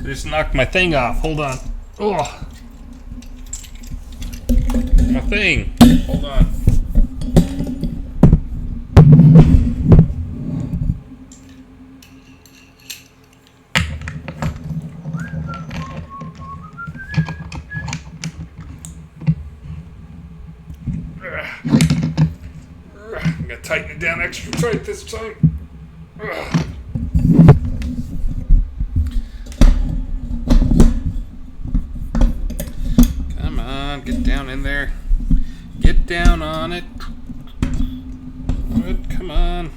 Just knocked my thing off. Hold on. Oh, my thing. Hold on. I'm gonna tighten it down extra tight this time. Come on, get down in there. Get down on it. Good, come on.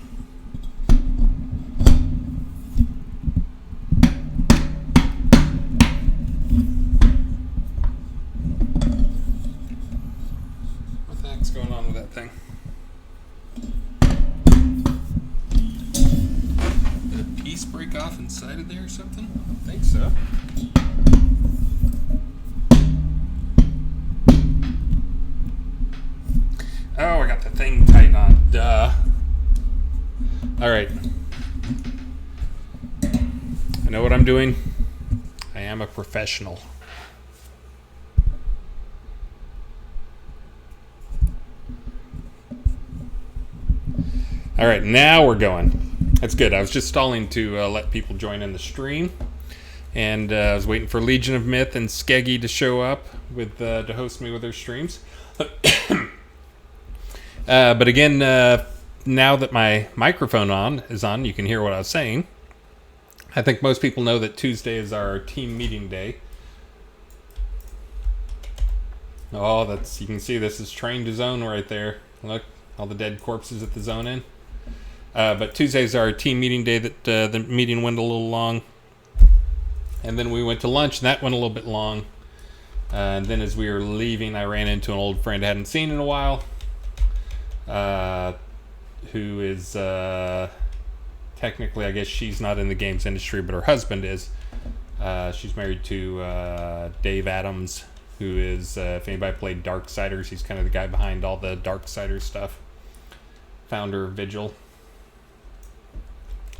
What the heck's going on with that thing? Did a piece break off inside of there or something? I don't think so. Oh, I got the thing tight on. Duh. Alright. I know what I'm doing. I am a professional. Alright, now we're going. That's good. I was just stalling to let people join in the stream. And I was waiting for Legion of Myth and Skeggy to show up to host me with their streams. But again, now that my microphone is on, you can hear what I was saying. I think most people know that Tuesday is our team meeting day. Oh, you can see this is train to zone right there. Look, all the dead corpses at the zone in. But Tuesday's our team meeting day. That the meeting went a little long, and then we went to lunch, and that went a little bit long. And then as we were leaving, I ran into an old friend I hadn't seen in a while. Who is technically, I guess she's not in the games industry, but her husband is. She's married to Dave Adams, who is, if anybody played Darksiders, he's kind of the guy behind all the Darksiders stuff. Founder of Vigil.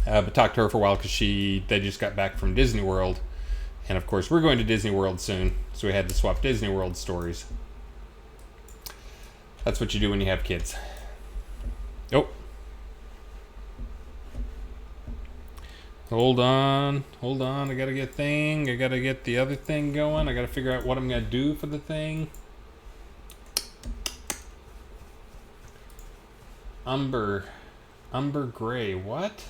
But talked to her for a while because they just got back from Disney World. And of course, we're going to Disney World soon, so we had to swap Disney World stories. That's what you do when you have kids. Oh. Hold on. I gotta get the other thing going. I gotta figure out what I'm gonna do for the thing. Umber Gray, what?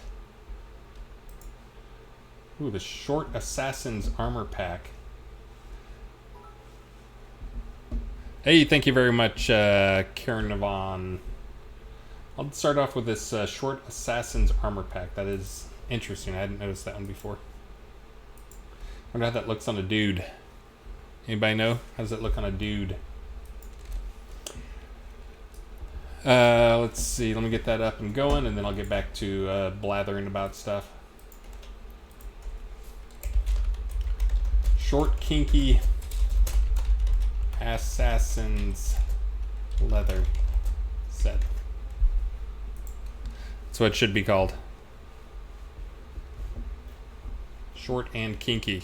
Ooh, the Short Assassin's Armor Pack. Hey, thank you very much, Karen Navon. I'll start off with this Short Assassin's Armor Pack. That is interesting. I hadn't noticed that one before. I wonder how that looks on a dude. Anybody know? How does it look on a dude? Let's see. Let me get that up and going, and then I'll get back to blathering about stuff. Short, kinky Assassin's leather set. That's what it should be called. Short and kinky.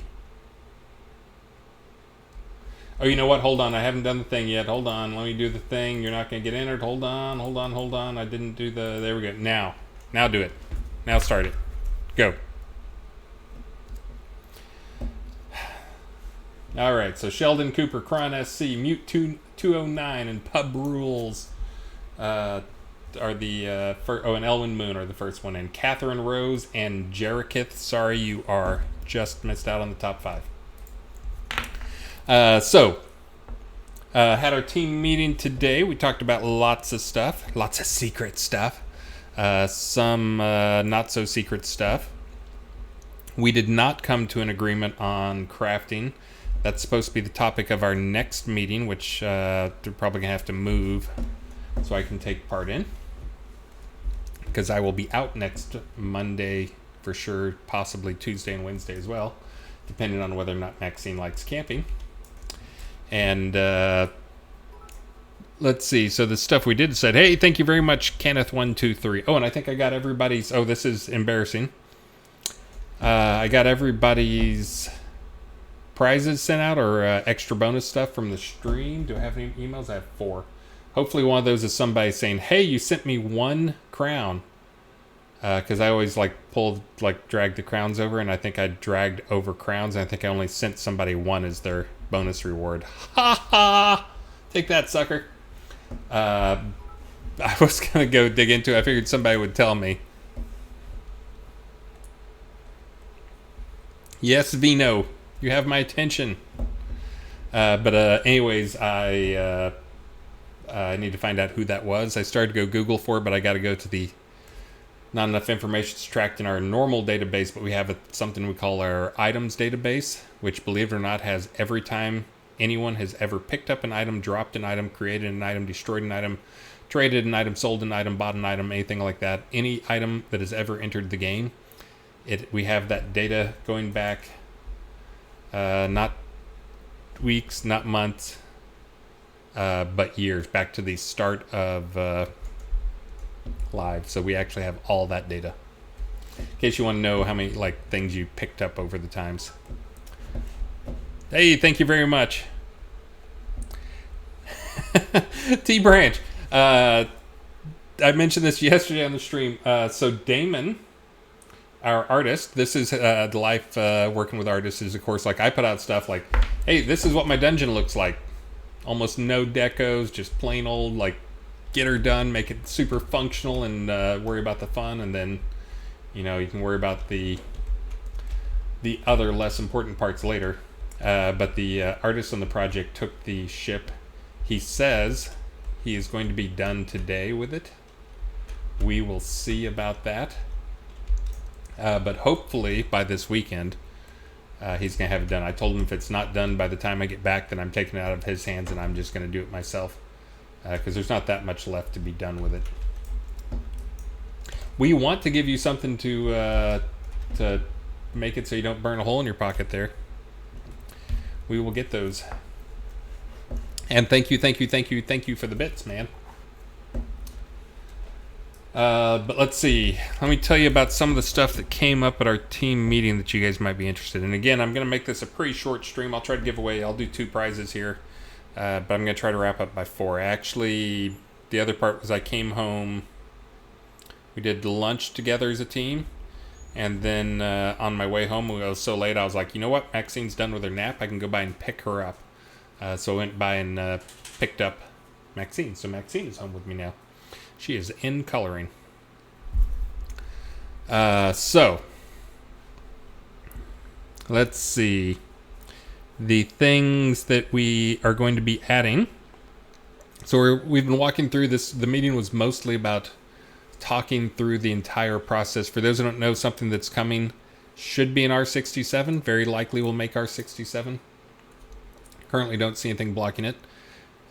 Oh, you know what? Hold on. I haven't done the thing yet. Hold on. Let me do the thing. You're not going to get entered. Hold on. I didn't do the... There we go. Now do it. Now start it. Go. Alright, so Sheldon Cooper, Kron SC, Mute 209, and Pub Rules are the first. Oh, and Elwyn Moon are the first one. And Catherine Rose and Jerakith, sorry, you are just missed out on the top 5. Had our team meeting today. We talked about lots of stuff, lots of secret stuff, some not so secret stuff. We did not come to an agreement on crafting. That's supposed to be the topic of our next meeting, which they're probably going to have to move so I can take part in. Because I will be out next Monday for sure, possibly Tuesday and Wednesday as well, depending on whether or not Maxine likes camping. And let's see. So the stuff we did said, hey, thank you very much, Kenneth123. Oh, and I think I got everybody's... Oh, this is embarrassing. I got everybody's prizes sent out or extra bonus stuff from the stream. Do I have any emails? I have 4. Hopefully one of those is somebody saying, hey, you sent me 1 crown. Because I always drag the crowns over, and I think I dragged over crowns, and I think I only sent somebody 1 as their bonus reward. Ha ha! Take that, sucker. I was going to go dig into it. I figured somebody would tell me. Yes, Vino. You have my attention. But anyways, I need to find out who that was. I started to go Google for it, but I got to go to the... Not enough information is tracked in our normal database, but we have something we call our items database, which, believe it or not, has every time anyone has ever picked up an item, dropped an item, created an item, destroyed an item, traded an item, sold an item, bought an item, anything like that. Any item that has ever entered the game, we have that data going back not weeks, not months, but years, back to the start of live. So we actually have all that data. In case you want to know how many things you picked up over the times. Hey, thank you very much. T Branch. I mentioned this yesterday on the stream. So Damon, our artist, this is the life working with artists is, of course, I put out stuff like, hey, this is what my dungeon looks like. Almost no decos, just plain old, get her done, make it super functional, and worry about the fun, and then, you can worry about the other less important parts later. But the artist on the project took the ship. He says he is going to be done today with it. We will see about that. But hopefully by this weekend, he's going to have it done. I told him if it's not done by the time I get back, then I'm taking it out of his hands and I'm just going to do it myself. Because there's not that much left to be done with it. We want to give you something to make it so you don't burn a hole in your pocket there. We will get those. And thank you for the bits, man. But let's see. Let me tell you about some of the stuff that came up at our team meeting that you guys might be interested in. Again, I'm going to make this a pretty short stream. I'll try to give away, I'll do 2 prizes here. But I'm going to try to wrap up by 4. Actually, the other part was I came home. We did lunch together as a team. And then on my way home, it was so late, I was like, you know what? Maxine's done with her nap. I can go by and pick her up. So I went by and picked up Maxine. So Maxine is home with me now. She is in coloring. So, let's see. The things that we are going to be adding. So we've been walking through this. The meeting was mostly about talking through the entire process. For those who don't know, something that's coming should be in R67. Very likely will make R67. Currently don't see anything blocking it.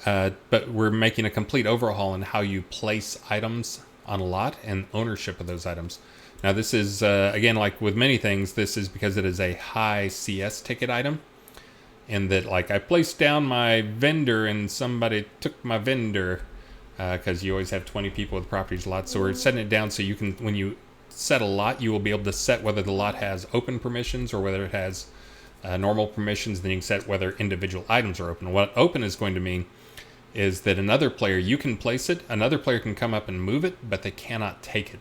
But we're making a complete overhaul in how you place items on a lot and ownership of those items. Now this is, again, like with many things, this is because it is a high CS ticket item. And that, I placed down my vendor and somebody took my vendor, because you always have 20 people with properties lots. So we're setting it down so you can, when you set a lot, you will be able to set whether the lot has open permissions or whether it has normal permissions. Then you can set whether individual items are open. What open is going to mean is that another player, you can place it, another player can come up and move it, but they cannot take it.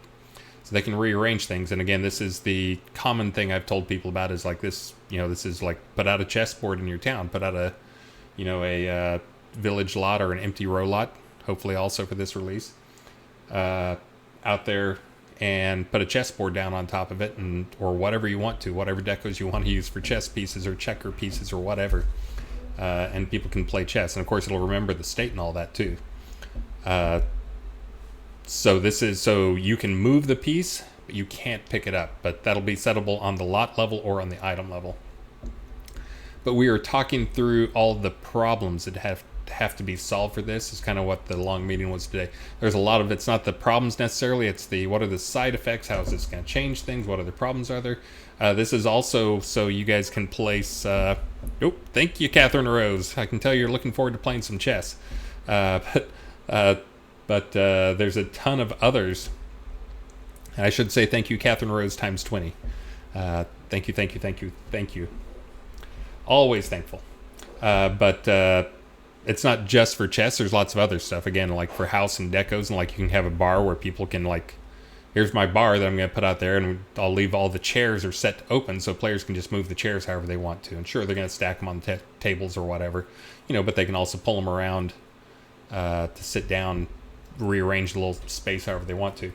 So they can rearrange things. And again, this is the common thing I've told people about is this, this is put out a chessboard in your town, put out a, a village lot or an empty row lot, hopefully also for this release, out there, and put a chessboard down on top of it, or whatever you want to, whatever decos you want to use for chess pieces or checker pieces or whatever. And people can play chess. And of course, it'll remember the state and all that too. So you can move the piece, but you can't pick it up. But that'll be settable on the lot level or on the item level. But we are talking through all the problems that have to be solved for this. Is kind of what the long meeting was today. There's a lot of it's not the problems necessarily. It's what are the side effects? How is this going to change things? What other problems are there? This is also so you guys can place. Thank you, Catherine Rose. I can tell you're looking forward to playing some chess. But there's a ton of others. And I should say thank you, Catherine Rose times 20. Thank you. Always thankful. But it's not just for chests. There's lots of other stuff. Again, like for house and decos, and like you can have a bar where people can like, here's my bar that I'm going to put out there, and I'll leave all the chairs are set open so players can just move the chairs however they want to. And sure, they're going to stack them on the tables or whatever, but they can also pull them around to sit down, rearrange the little space however they want to.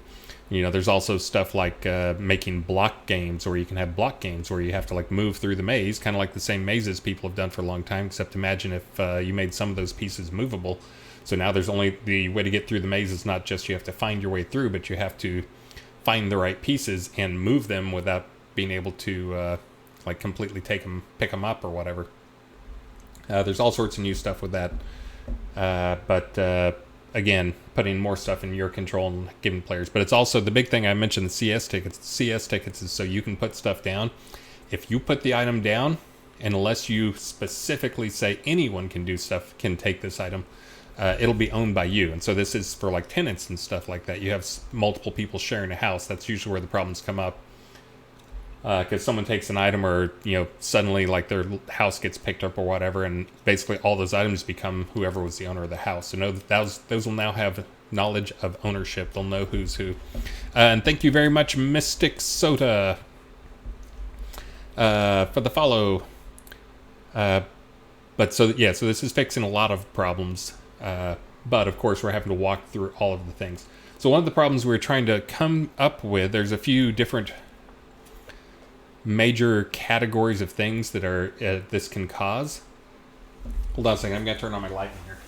There's also stuff like making block games, or you can have block games where you have to like move through the maze, kind of like the same mazes people have done for a long time, except imagine if you made some of those pieces movable. So now there's only the way to get through the maze is not just you have to find your way through, but you have to find the right pieces and move them without being able to like completely pick them up or whatever. There's all sorts of new stuff with that. But again, putting more stuff in your control and giving players. But it's also the big thing I mentioned, the CS tickets. CS tickets is so you can put stuff down. If you put the item down, and unless you specifically say anyone can do stuff, can take this item, it'll be owned by you. And so this is for like tenants and stuff like that. You have multiple people sharing a house. That's usually where the problems come up. Because someone takes an item, or suddenly like their house gets picked up or whatever, and basically all those items become whoever was the owner of the house. So know that those will now have knowledge of ownership. They'll know who's who. And thank you very much, Mystic Soda, for the follow. But so this is fixing a lot of problems. But of course we're having to walk through all of the things. So one of the problems we're trying to come up with, there's a few different major categories of things that are this can cause. Hold on a second, I'm going to turn on my light in here.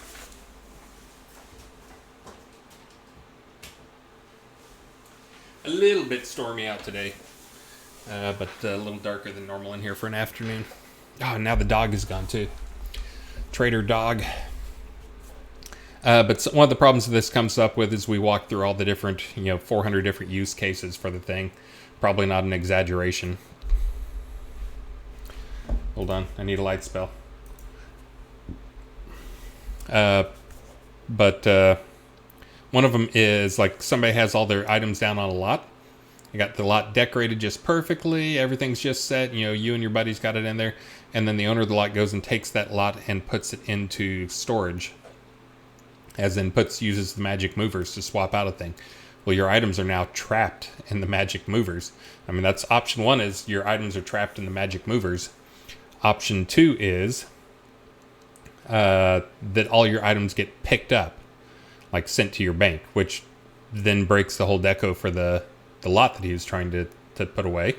A little bit stormy out today, but a little darker than normal in here for an afternoon. Oh, and now the dog is gone too. Trader dog. But one of the problems this comes up with is we walk through all the different, 400 different use cases for the thing. Probably not an exaggeration. Hold on, I need a light spell. But one of them is like somebody has all their items down on a lot. You got the lot decorated just perfectly. Everything's just set. You and your buddies got it in there. And then the owner of the lot goes and takes that lot and puts it into storage. As in uses the magic movers to swap out a thing. Well, your items are now trapped in the magic movers. I mean, that's option one, is your items are trapped in the magic movers. Option two is that all your items get picked up, like sent to your bank, which then breaks the whole deco for the lot that he was trying to put away.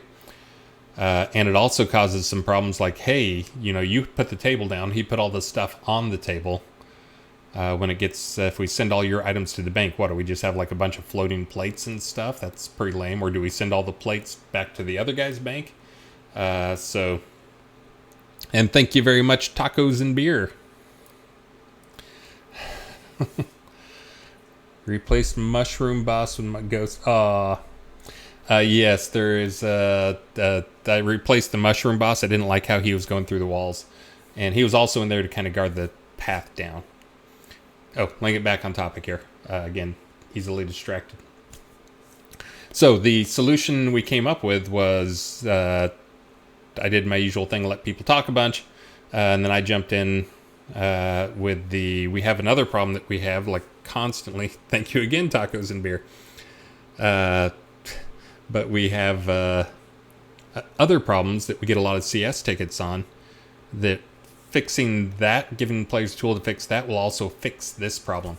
And it also causes some problems like, hey, you put the table down, he put all the stuff on the table. When it gets, if we send all your items to the bank, what do we just have like a bunch of floating plates and stuff? That's pretty lame. Or do we send all the plates back to the other guy's bank? And thank you very much, Tacos and Beer. Replace Mushroom Boss with my ghost. Yes, there is. I replaced the Mushroom Boss. I didn't like how he was going through the walls. And he was also in there to kind of guard the path down. Oh, let me get back on topic here. Again, easily distracted. So the solution we came up with was I did my usual thing, let people talk a bunch, and then I jumped in with we have another problem that we have like constantly. Thank you again, Tacos and Beer. But we have other problems that we get a lot of CS tickets on, that fixing that, giving players a tool to fix that, will also fix this problem,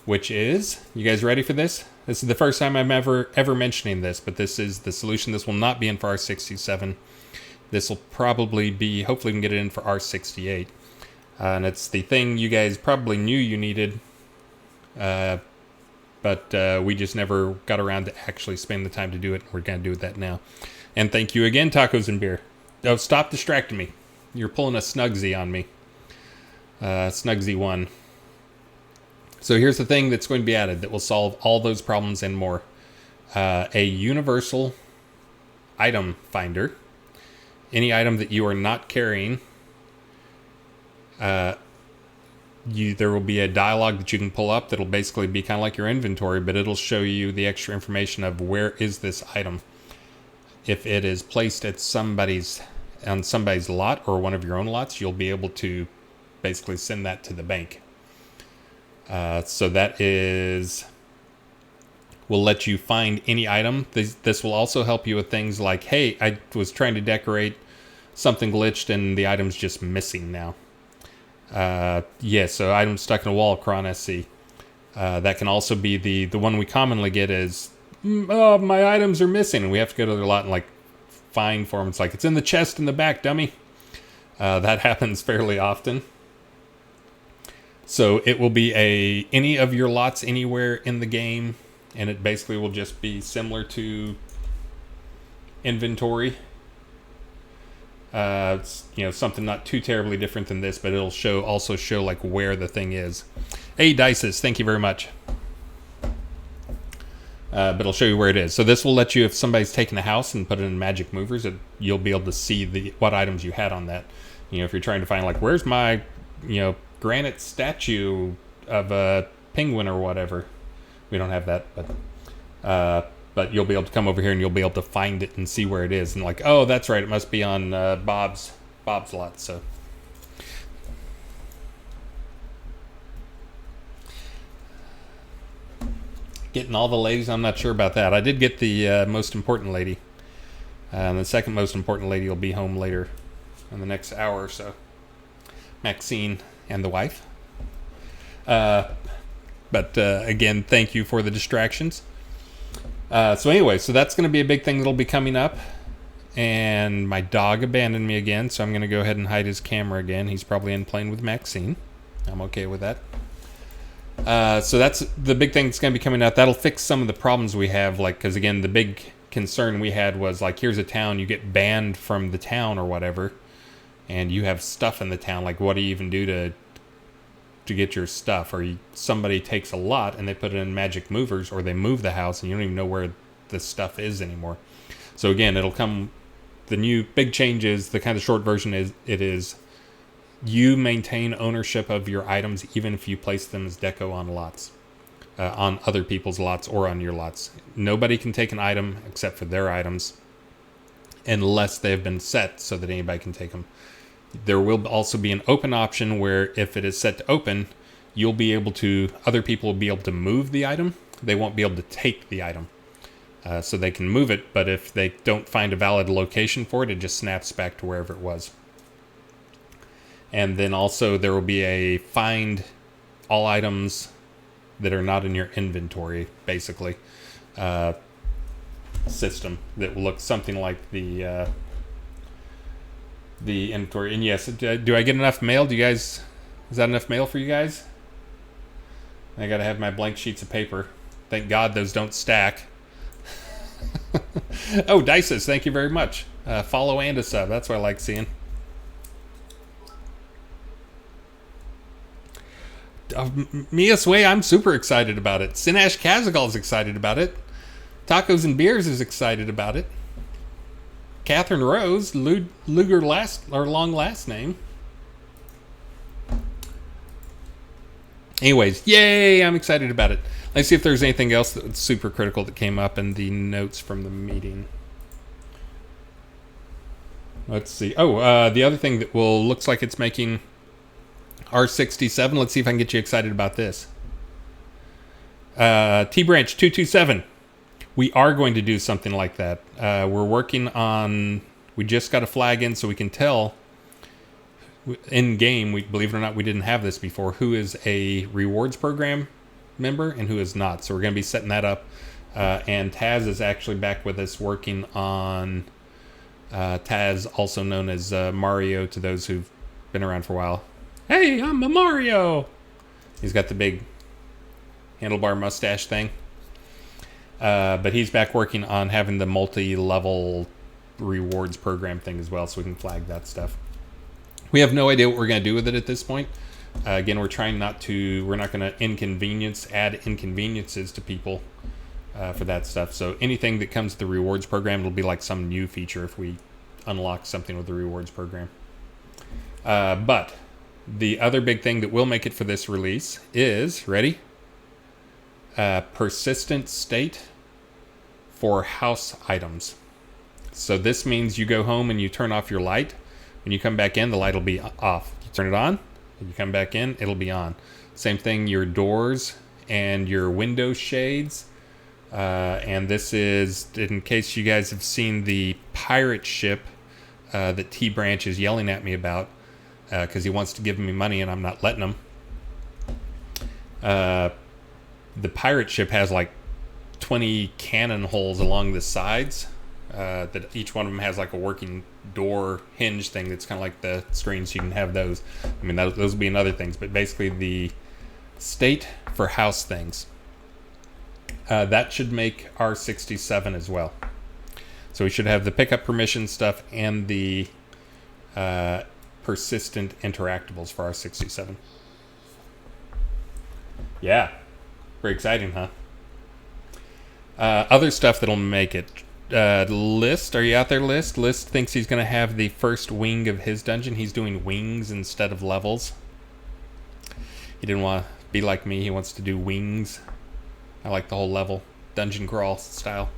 which is, you guys ready for this? This is the first time I'm ever mentioning this, but this is the solution. This will not be in for R67. This will probably be, hopefully we can get it in for R68. And it's the thing you guys probably knew you needed, but we just never got around to actually spending the time to do it. We're going to do that now. And thank you again, Tacos and Beer. Oh, stop distracting me. You're pulling a Snugsy on me. Snugsy 1. So here's the thing that's going to be added that will solve all those problems and more. A universal item finder. Any item that you are not carrying, there will be a dialog that you can pull up that'll basically be kind of like your inventory, but it'll show you the extra information of where is this item. If it is placed at somebody's on somebody's lot or one of your own lots, you'll be able to basically send that to the bank. So that will let you find any item. This will also help you with things like, hey, I was trying to decorate, something glitched and the item's just missing now. So items stuck in a wall, Cron SC. That can also be the one we commonly get is, oh, my items are missing, and we have to go to their lot and like find for them. It's like, it's in the chest in the back, dummy. That happens fairly often. So it will be any of your lots anywhere in the game, and it basically will just be similar to inventory. It's, something not too terribly different than this, but it'll also show like where the thing is. Hey, Dices, thank you very much. But it'll show you where it is. So this will let you, if somebody's taken a house and put it in Magic Movers, you'll be able to see what items you had on that. If you're trying to find like, where's my, granite statue of a penguin or whatever. We don't have that, but you'll be able to come over here and you'll be able to find it and see where it is. And like, oh, that's right, it must be on Bob's lot. So getting all the ladies, I'm not sure about that. I did get the most important lady. And the second most important lady will be home later in the next hour or so. Maxine and the wife. But again, thank you for the distractions. So anyway, so that's going to be a big thing that'll be coming up. And my dog abandoned me again, so I'm going to go ahead and hide his camera again. He's probably in playing with Maxine. I'm okay with that. So that's the big thing that's going to be coming out. That'll fix some of the problems we have, like, because again, the big concern we had was like, here's a town, you get banned from the town or whatever, and you have stuff in the town. Like, what do you even do to get your stuff? Or somebody takes a lot and they put it in Magic Movers, or they move the house and you don't even know where the stuff is anymore. So again, it'll come. The new big change is, the kind of short version is you maintain ownership of your items even if you place them as deco on lots, on other people's lots or on your lots. Nobody can take an item except for their items unless they've been set so that anybody can take them. There will also be an open option where if it is set to open, other people will be able to move the item. They won't be able to take the item. So they can move it, but if they don't find a valid location for it, it just snaps back to wherever it was. And then also there will be a find all items that are not in your inventory, basically, system that will look something like the inventory. And yes, do I get enough mail? Is that enough mail for you guys? I gotta have my blank sheets of paper. Thank God those don't stack. Oh, Dices, thank you very much. Follow and a sub. That's what I like seeing. Mia Sway, I'm super excited about it. Sinash Kazagal is excited about it. Tacos and Beers is excited about it. Catherine Rose, Luger long last name. Anyways, yay, I'm excited about it. Let's see if there's anything else that's super critical that came up in the notes from the meeting. Let's see. Oh, the other thing that looks like it's making R67. Let's see if I can get you excited about this. T-Branch 227. We are going to do something like that. We're working on... We just got a flag in so we can tell in-game, believe it or not, we didn't have this before, who is a rewards program member and who is not. So we're going to be setting that up. And Taz is actually back with us working on... Taz, also known as Mario to those who've been around for a while. Hey, I'm a Mario! He's got the big handlebar mustache thing. But he's back working on having the multi-level rewards program thing as well, so we can flag that stuff. We have no idea what we're going to do with it at this point. Again, we're not going to add inconveniences to people for that stuff. So anything that comes to the rewards program will be like some new feature if we unlock something with the rewards program. But the other big thing that will make it for this release is, ready? Persistent state for house items. So this means you go home and you turn off your light, When you come back in, the light will be off. You turn it on, and you come back in, it'll be on. Same thing, your doors and your window shades. And this is, in case you guys have seen the pirate ship that T Branch is yelling at me about, because he wants to give me money and I'm not letting him. The pirate ship has like 20 cannon holes along the sides, that each one of them has like a working door hinge thing that's kind of like the screens. You can have those. I mean, those will be in other things, but basically the state for house things. That should make R67 as well. So we should have the pickup permission stuff and the persistent interactables for R67. Yeah, very exciting, huh? Other stuff that'll make it. List, are you out there, List? List thinks he's going to have the first wing of his dungeon. He's doing wings instead of levels. He didn't want to be like me. He wants to do wings. I like the whole level, dungeon crawl style.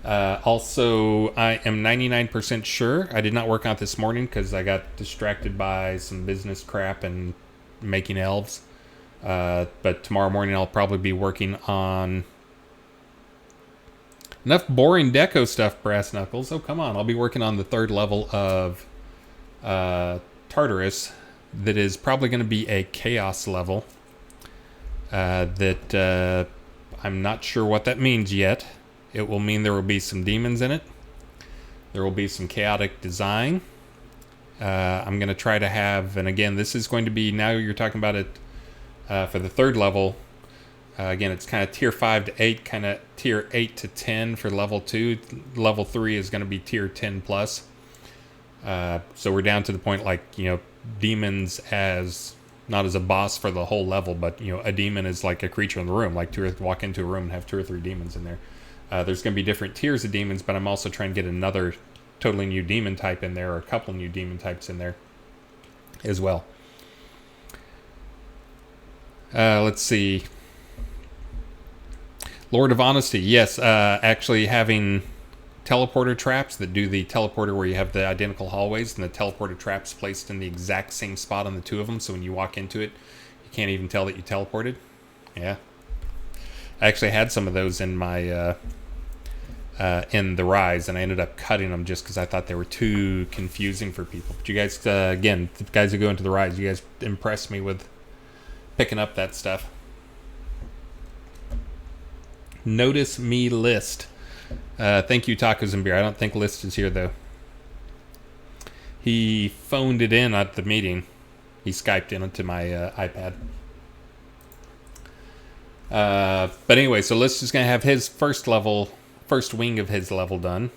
Also, I am 99% sure. I did not work on it this morning because I got distracted by some business crap and making elves. But tomorrow morning I'll probably be working on enough boring deco stuff, Brass Knuckles. Oh, come on. I'll be working on the 3rd level of Tartarus that is probably going to be a chaos level. That I'm not sure what that means yet. It will mean there will be some demons in it. There will be some chaotic design. I'm going to try to have, and again, this is going to be, now you're talking about it for the 3rd level. Again, it's kind of tier 5 to 8, kind of tier 8 to 10 for level 2. Level 3 is going to be tier 10 plus. So we're down to the point like, demons as, not as a boss for the whole level, but, a demon is like a creature in the room. Like walk into a room and have 2 or 3 demons in there. There's going to be different tiers of demons, but I'm also trying to get another totally new demon type in there, or a couple new demon types in there as well. Let's see. Lord of Honesty, yes, actually having teleporter traps that do the teleporter where you have the identical hallways and the teleporter traps placed in the exact same spot on the 2 of them, so when you walk into it, you can't even tell that you teleported. Yeah. I actually had some of those in my, in the Rise, and I ended up cutting them just because I thought they were too confusing for people. But you guys, again, the guys who go into the Rise, you guys impressed me with picking up that stuff. Notice me, List. Thank you, Tacos and Beer. I don't think List is here, though. He phoned it in at the meeting. He Skyped into my iPad. But anyway, so List is going to have his first wing of his level done.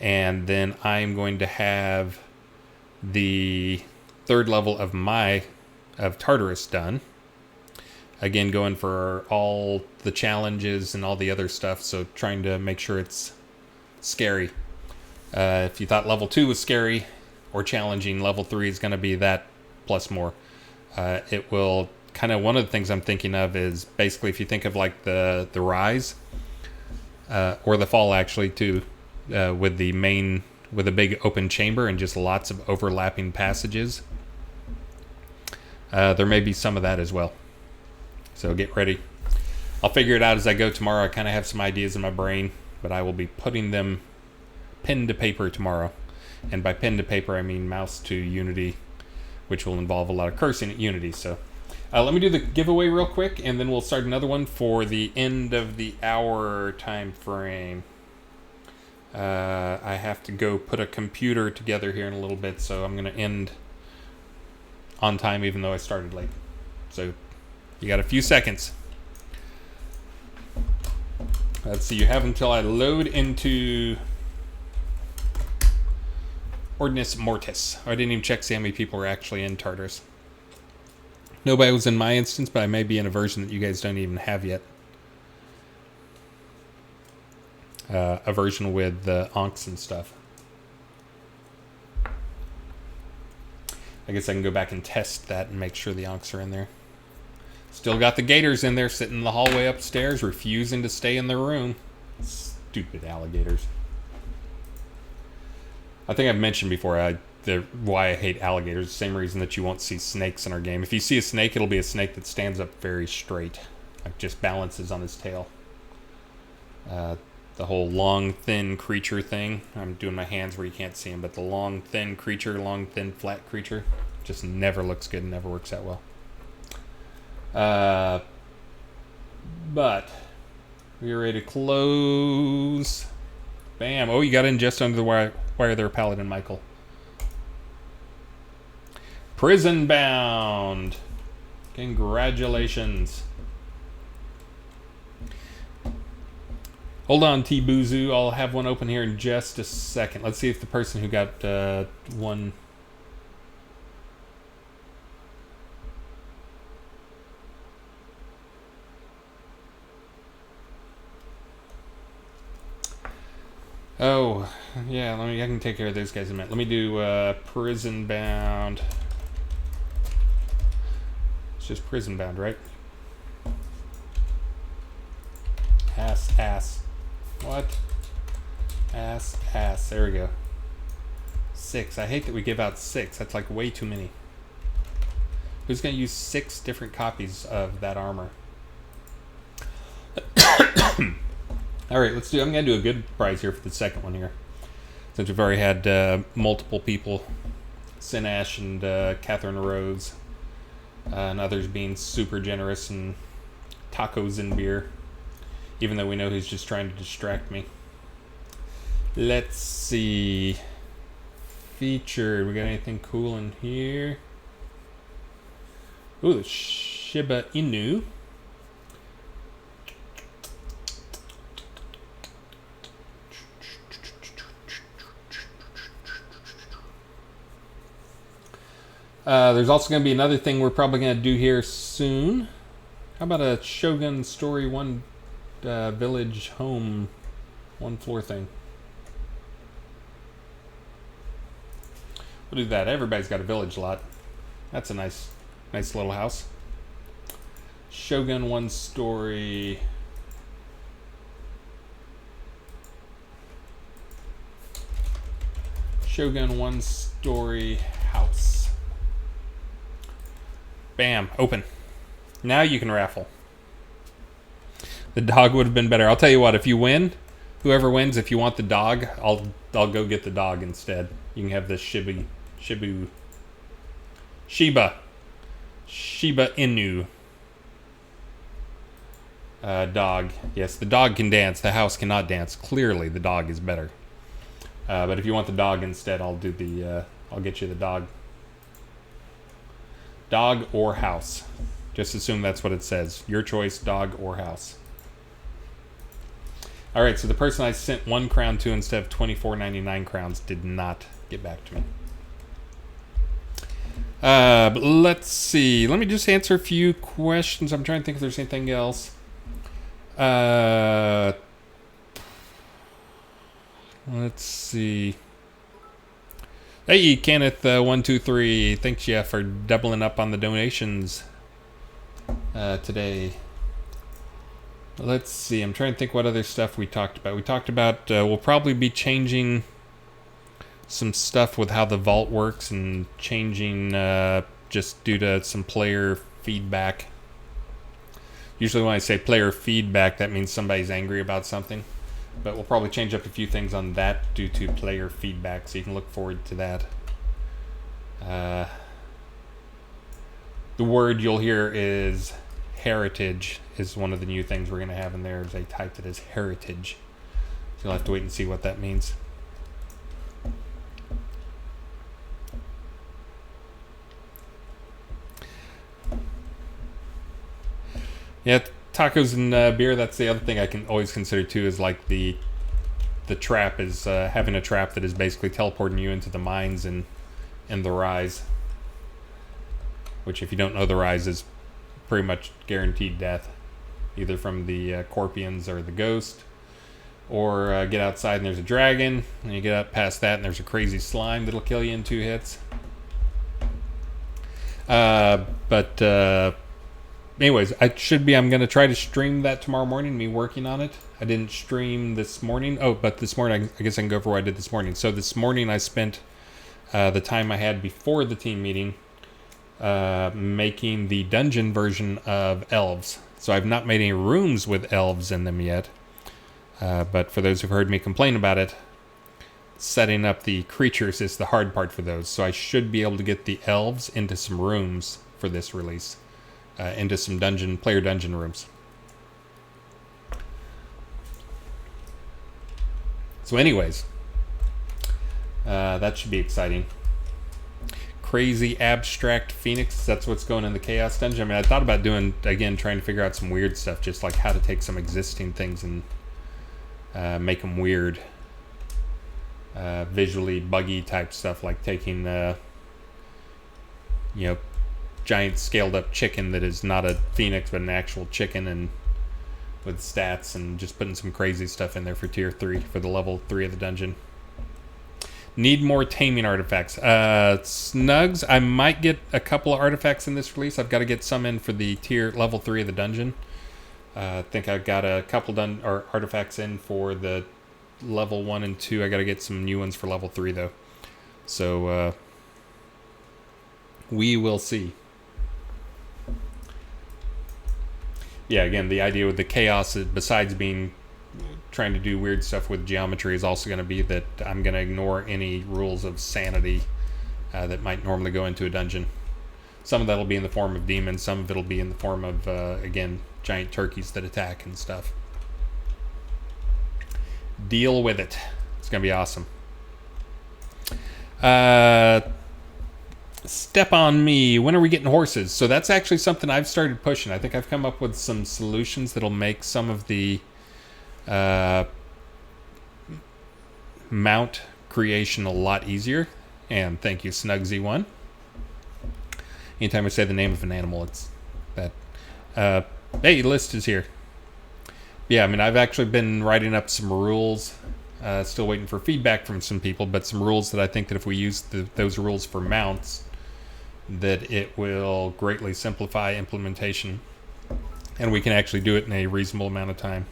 And then I'm going to have the 3rd level of Tartarus done. Again, going for all the challenges and all the other stuff, so trying to make sure it's scary. If you thought level 2 was scary or challenging, level 3 is going to be that plus more. It will kind of, one of the things I'm thinking of is basically if you think of like the Rise, or the Fall actually too, with a big open chamber and just lots of overlapping passages. There may be some of that as well. So get ready. I'll figure it out as I go tomorrow. I kind of have some ideas in my brain, but I will be putting them pen to paper tomorrow. And by pen to paper, I mean mouse to Unity, which will involve a lot of cursing at Unity. So let me do the giveaway real quick, and then we'll start another one for the end of the hour time frame. I have to go put a computer together here in a little bit, so I'm going to end on time even though I started late. So you got a few seconds. Let's see, you have until I load into Ordinus Mortis. I didn't even check to see how many people were actually in Tartarus. Nobody was in my instance, but I may be in a version that you guys don't even have yet. A version with the onks and stuff. I guess I can go back and test that and make sure the onks are in there. Still got the gators in there sitting in the hallway upstairs, refusing to stay in their room. Stupid alligators. I think I've mentioned before, why I hate alligators. The same reason that you won't see snakes in our game. If you see a snake, it'll be a snake that stands up very straight, like just balances on his tail. The whole long, thin creature thing. I'm doing my hands where you can't see them, but the long, thin creature, long, thin, flat creature, just never looks good and never works that well. But we are ready to close. Bam. Oh, you got in just under the wire there, Paladin Michael. Prison Bound. Congratulations. Hold on, T-Boozoo. I'll have one open here in just a second. Let's see if the person who got one... Oh, yeah, I can take care of those guys in a minute. Let me do Prison Bound. It's just Prison Bound, right? Ass. What? Ass. There we go. 6. I hate that we give out 6. That's like way too many. Who's going to use 6 different copies of that armor? Alright, let's do... I'm going to do a good prize here for the second one here. Since we've already had multiple people. Sinash and Catherine Rose. And others being super generous and tacos and beer. Even though we know he's just trying to distract me. Let's see. Featured. We got anything cool in here? Ooh, Shiba Inu. There's also going to be another thing we're probably going to do here soon. How about a Shogun Story 1 village home 1 floor thing? We'll do that. Everybody's got a village lot. That's a nice little house. Shogun 1 story. Shogun 1 story house. Bam, open. Now you can raffle. The dog would have been better. I'll tell you what, if you win, whoever wins, if you want the dog, I'll go get the dog instead. You can have the Shiba Inu dog. Yes, the dog can dance. The house cannot dance. Clearly, the dog is better. But if you want the dog instead, I'll do the. I'll get you the dog. Dog or house. Just assume that's what it says. Your choice, dog or house. All right, so the person I sent 1 crown to instead of 24.99 crowns did not get back to me. But let's see. Let me just answer a few questions. I'm trying to think if there's anything else. Let's see. Hey, Kenneth, 123. Thanks, yeah, for doubling up on the donations today. Let's see. I'm trying to think what other stuff we talked about. We talked about we'll probably be changing some stuff with how the vault works and changing just due to some player feedback. Usually when I say player feedback, that means somebody's angry about something. But we'll probably change up a few things on that due to player feedback, so you can look forward to that. The word you'll hear is heritage, is one of the new things we're going to have in there. Is I typed it as heritage. So you'll have to wait and see what that means. Yeah, tacos and beer, that's the other thing I can always consider too, is like the trap is having a trap that is basically teleporting you into the mines and the rise. Which, if you don't know, the rise is pretty much guaranteed death. Either from the Corpians or the ghost. Or get outside and there's a dragon. And you get up past that and there's a crazy slime that'll kill you in 2 hits. Anyways, I'm going to try to stream that tomorrow morning, me working on it. I didn't stream this morning. Oh, but this morning, I guess I can go over what I did this morning. So this morning I spent the time I had before the team meeting, making the dungeon version of elves. So I've not made any rooms with elves in them yet. But for those who've heard me complain about it, setting up the creatures is the hard part for those. So I should be able to get the elves into some rooms for this release. Into some player dungeon rooms. So anyways, that should be exciting. Crazy abstract phoenix, that's what's going in the chaos dungeon. I mean, I thought about doing, again, trying to figure out some weird stuff, just like how to take some existing things and make them weird. Visually buggy type stuff, like taking, giant scaled up chicken that is not a phoenix but an actual chicken, and with stats, and just putting some crazy stuff in there for tier 3, for the level 3 of the dungeon. Need more taming artifacts. Snugs, I might get a couple of artifacts in this release. I've got to get some in for the level 3 of the dungeon. I think I've got a couple artifacts in for the level 1 and 2. I got to get some new ones for level 3 though. So we will see. Yeah, again, the idea with the chaos, besides trying to do weird stuff with geometry, is also going to be that I'm going to ignore any rules of sanity that might normally go into a dungeon. Some of that will be in the form of demons. Some of it will be in the form of, again, giant turkeys that attack and stuff. Deal with it. It's going to be awesome. Step on me. When are we getting horses? So that's actually something I've started pushing. I think I've come up with some solutions that'll make some of the mount creation a lot easier. And thank you, Snugsy1. Anytime I say the name of an animal, it's that. Hey, List is here. Yeah, I mean, I've actually been writing up some rules. Still waiting for feedback from some people, but some rules that I think that if we use those rules for mounts, that it will greatly simplify implementation, and we can actually do it in a reasonable amount of time.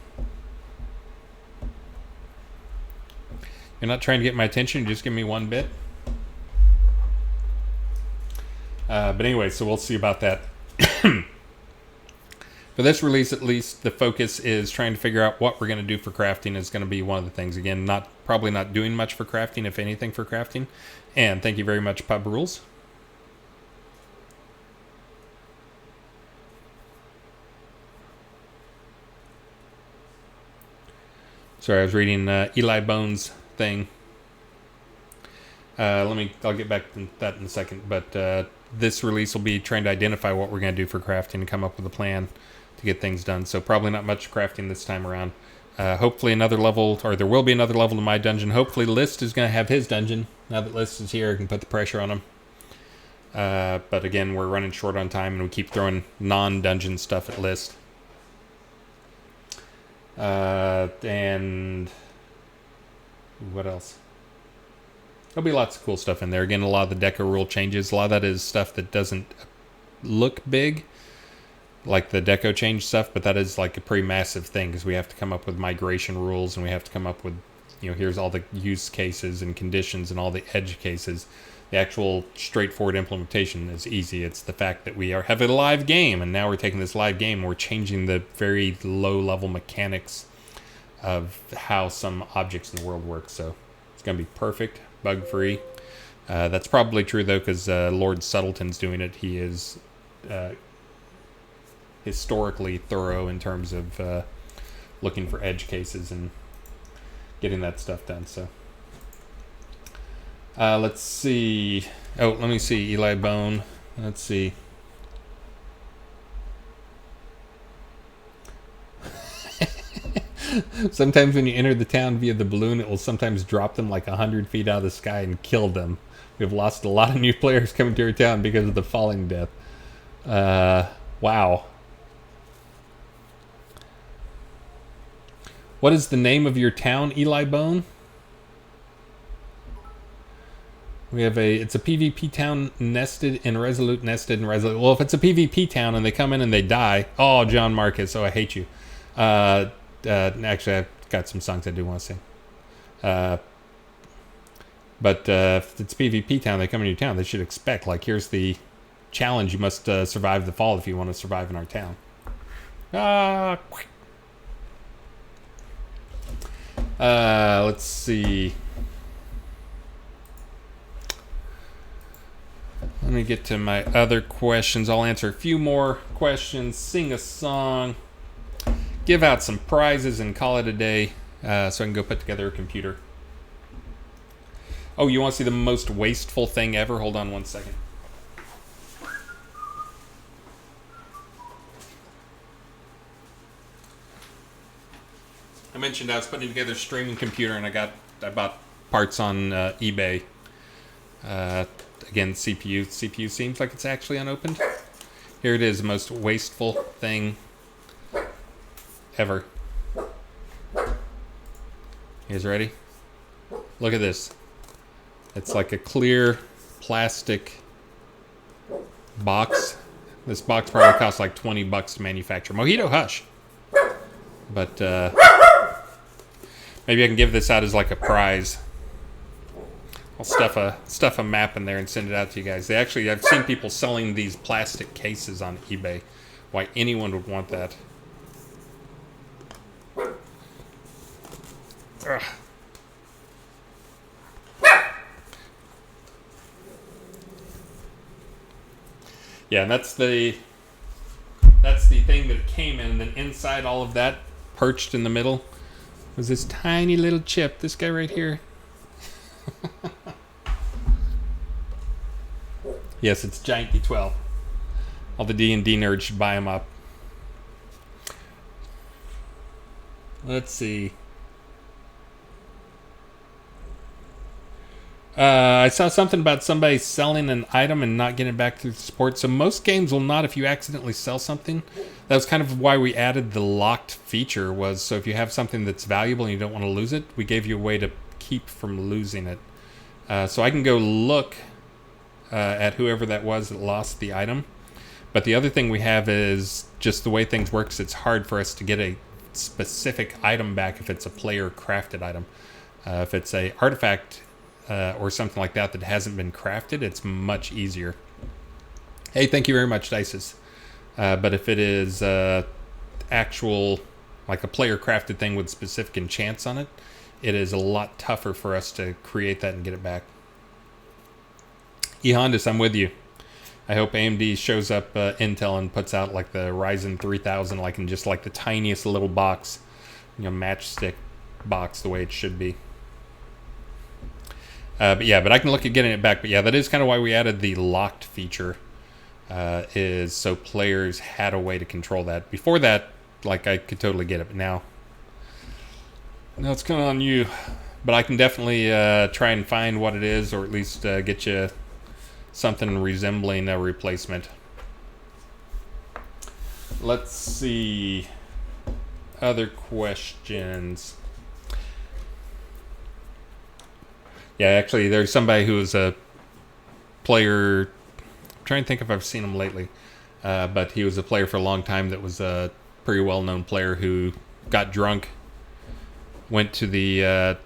You're not trying to get my attention, just give me one bit. But anyway, so we'll see about that. For this release, at least, the focus is trying to figure out what we're going to do for crafting is going to be one of the things. Again, probably not doing much for crafting, if anything, for crafting. And thank you very much, Pub Rules. Sorry, I was reading Eli Bones' thing. I'll get back to that in a second. But this release will be trying to identify what we're going to do for crafting and come up with a plan to get things done. So probably not much crafting this time around. Hopefully another level, or there will be another level to my dungeon. Hopefully List is going to have his dungeon. Now that List is here, I can put the pressure on him. But again, we're running short on time, and we keep throwing non-dungeon stuff at List. And what else? There'll be lots of cool stuff in there. Again, a lot of the deco rule changes. A lot of that is stuff that doesn't look big, like the deco change stuff, but that is like a pretty massive thing, because we have to come up with migration rules, and we have to come up with, here's all the use cases and conditions and all the edge cases. The actual straightforward implementation is easy. It's the fact that we have a live game, and now we're taking this live game and we're changing the very low level mechanics of how some objects in the world work. So it's going to be perfect, bug free. That's probably true though, because Lord Subtleton's doing it. He is historically thorough in terms of looking for edge cases and getting that stuff done. So let's see. Oh, let me see. Eli Bone. Let's see. Sometimes when you enter the town via the balloon, it will sometimes drop them like 100 feet out of the sky and kill them. We've lost a lot of new players coming to our town because of the falling death. Wow. What is the name of your town, Eli Bone? We have it's a PvP town nested in Resolute, nested in Resolute. Well, if it's a PvP town and they come in and they die, oh, John Marcus, oh, I hate you. Actually, I've got some songs I do want to sing. But if it's PvP town, they come in your town, they should expect, like, here's the challenge. You must survive the fall if you want to survive in our town. Let's see. Let me get to my other questions. I'll answer a few more questions, sing a song, give out some prizes, and call it a day so I can go put together a computer. Oh, you want to see the most wasteful thing ever? Hold on one second. I mentioned I was putting together a streaming computer, and I bought parts on eBay. Again, CPU seems like it's actually unopened. Here it is, the most wasteful thing ever. You guys ready? Look at this. It's like a clear plastic box. This box probably costs like $20 to manufacture. Mojito Hush. But maybe I can give this out as like a prize. I'll stuff a map in there and send it out to you guys. I've seen people selling these plastic cases on eBay. Why anyone would want that? Ugh. Yeah, and that's the thing that it came in, and then inside all of that, perched in the middle, was this tiny little chip. This guy right here. Yes, it's Giant D12. All the D&D nerds should buy them up. Let's see. I saw something about somebody selling an item and not getting it back through support. So most games will not if you accidentally sell something. That was kind of why we added the locked feature, was so if you have something that's valuable and you don't want to lose it, we gave you a way to keep from losing it. So I can go look at whoever that was that lost the item. But the other thing we have is just the way things works. It's hard for us to get a specific item back if it's a player crafted item. If it's a artifact or something like that hasn't been crafted, it's much easier. Hey, thank you very much, Dices. But if it is actual, like a player crafted thing with specific enchants on it, it is a lot tougher for us to create that and get it back. E-Hondas, I'm with you. I hope AMD shows up Intel and puts out like the Ryzen 3000, like in just like the tiniest little box, matchstick box, the way it should be. But I can look at getting it back. But yeah, that is kind of why we added the locked feature, is so players had a way to control that. Before that, like, I could totally get it, but now it's kind of on you. But I can definitely try and find what it is, or at least get you something resembling a replacement. Let's see. Other questions. Yeah, actually, there's somebody who was a player. I'm trying to think if I've seen him lately. But he was a player for a long time that was a pretty well-known player who got drunk, went to the,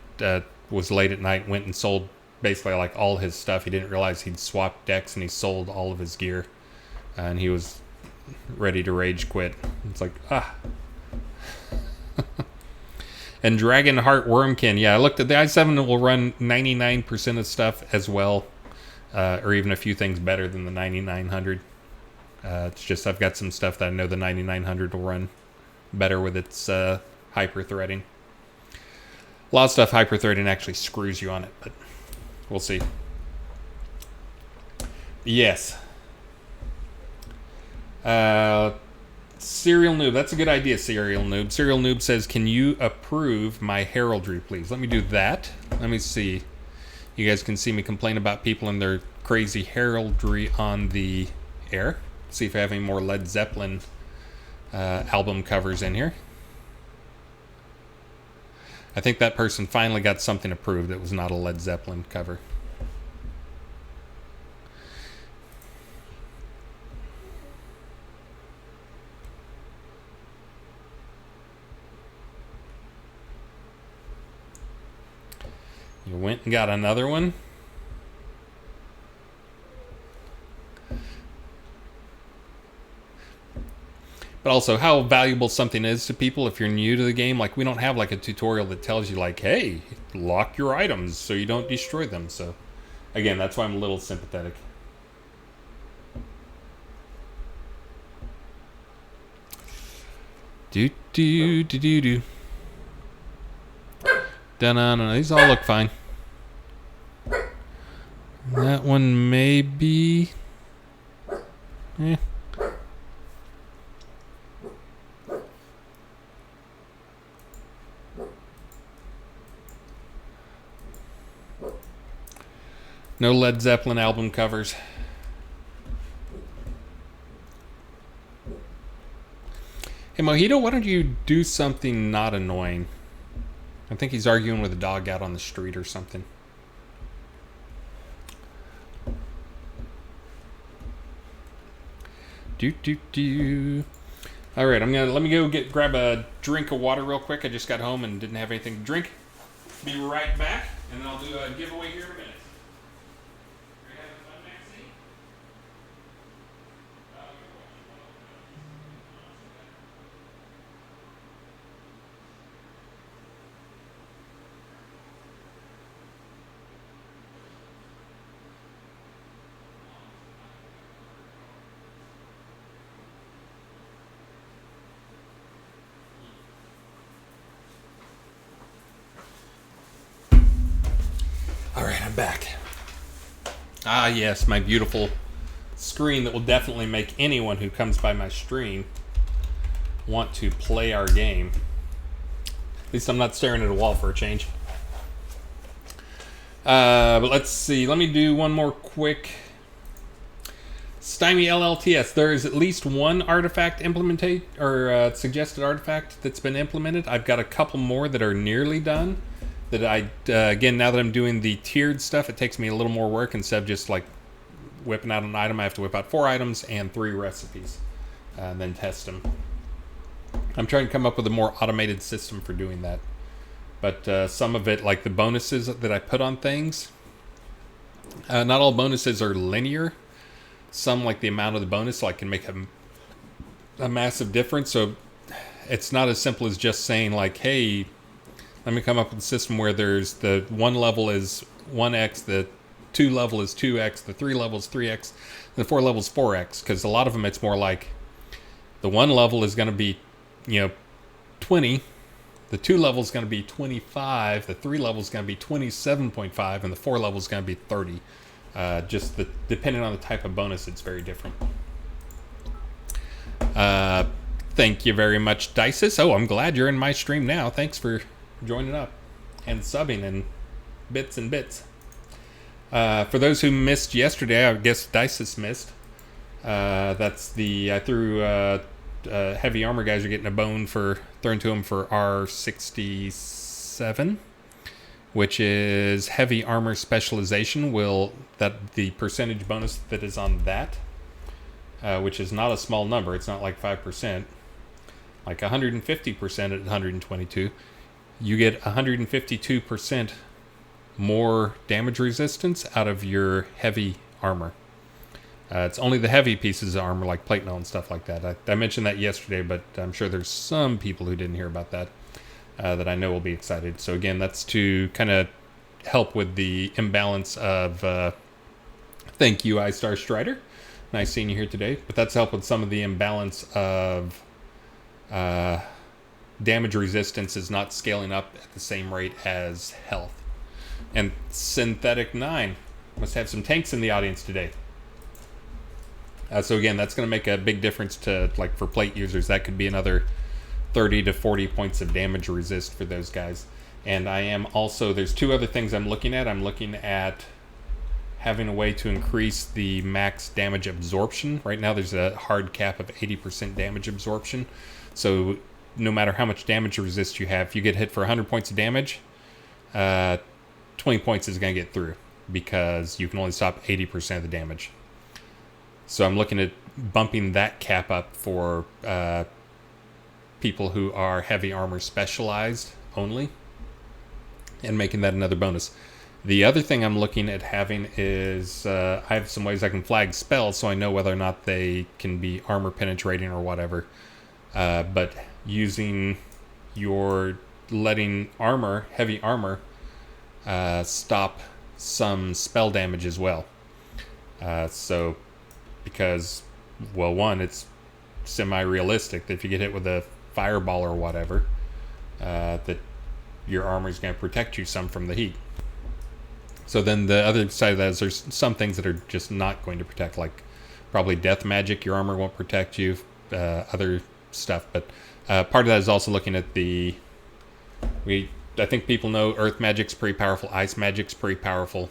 was late at night, went and sold basically like all his stuff. He didn't realize he'd swapped decks, and he sold all of his gear. And he was ready to rage quit. It's like, And Dragonheart Wormkin. Yeah, I looked at the i7 will run 99% of stuff as well, or even a few things better than the 9900. It's just I've got some stuff that I know the 9900 will run better with its hyper-threading. A lot of stuff hyper-threading actually screws you on it, but we'll see. Yes. Serial Noob. That's a good idea, Serial Noob. Serial Noob says, can you approve my heraldry, please? Let me do that. Let me see. You guys can see me complain about people and their crazy heraldry on the air. See if I have any more Led Zeppelin album covers in here. I think that person finally got something approved that was not a Led Zeppelin cover. You're went and got another one. But also how valuable something is to people if you're new to the game. Like, we don't have like a tutorial that tells you like, hey, lock your items so you don't destroy them. So again, that's why I'm a little sympathetic. Do. No, these all look fine. That one may be. No Led Zeppelin album covers. Hey, Mojito, why don't you do something not annoying? I think he's arguing with a dog out on the street or something. All right, let me go grab a drink of water real quick. I just got home and didn't have anything to drink. Be right back, and then I'll do a giveaway here in a minute. All right, I'm back. Ah, yes, my beautiful screen that will definitely make anyone who comes by my stream want to play our game. At least I'm not staring at a wall for a change. But let's see. Let me do one more quick. Stymie LLTS. There is at least one artifact suggested artifact that's been implemented. I've got a couple more that are nearly done. That again, now that I'm doing the tiered stuff, it takes me a little more work. Instead of just like whipping out an item, I have to whip out 4 items and 3 recipes, and then test them. I'm trying to come up with a more automated system for doing that. But some of it, like the bonuses that I put on things, not all bonuses are linear. Some, like the amount of the bonus, can make a massive difference. So it's not as simple as just saying like, hey, let me come up with a system where there's the 1 level is 1x, the 2 level is 2x, the 3 level is 3x, and the 4 level is 4x. Because a lot of them, it's more like the 1 level is going to be, 20, the 2 level is going to be 25, the 3 level is going to be 27.5, and the 4 level is going to be 30. Depending on the type of bonus, it's very different. Thank you very much, Dices. Oh, I'm glad you're in my stream now. Thanks for joining up and subbing and bits and bits. For those who missed yesterday, I guess Dices missed. I threw heavy armor guys are getting a bone for thrown to them for R67, which is heavy armor specialization. The percentage bonus that is on that, which is not a small number. It's not like 5%, like 150% at 122. You get 152% more damage resistance out of your heavy armor. It's only the heavy pieces of armor, like plate mail and stuff like that. I mentioned that yesterday, but I'm sure there's some people who didn't hear about that that I know will be excited. So again, that's to kind of help with the imbalance of... thank you, iStar Strider. Nice seeing you here today. But that's to help with some of the imbalance of... damage resistance is not scaling up at the same rate as health. And Synthetic 9 must have some tanks in the audience today. So again, that's going to make a big difference to, like, for plate users. That could be another 30 to 40 points of damage resist for those guys. And I am also, there's 2 other things I'm looking at. I'm looking at having a way to increase the max damage absorption. Right now there's a hard cap of 80% damage absorption. So no matter how much damage resist you have, if you get hit for 100 points of damage, 20 points is going to get through because you can only stop 80% of the damage. So I'm looking at bumping that cap up for people who are heavy armor specialized only and making that another bonus. The other thing I'm looking at having is I have some ways I can flag spells so I know whether or not they can be armor penetrating or whatever. But using your letting armor, heavy armor, stop some spell damage as well. So, because, well, one, it's semi-realistic that if you get hit with a fireball or whatever, that your armor is going to protect you some from the heat. So then the other side of that is there's some things that are just not going to protect, like probably death magic. Your armor won't protect you. Other stuff, but part of that is also looking at I think people know earth magic's pretty powerful. Ice magic's pretty powerful.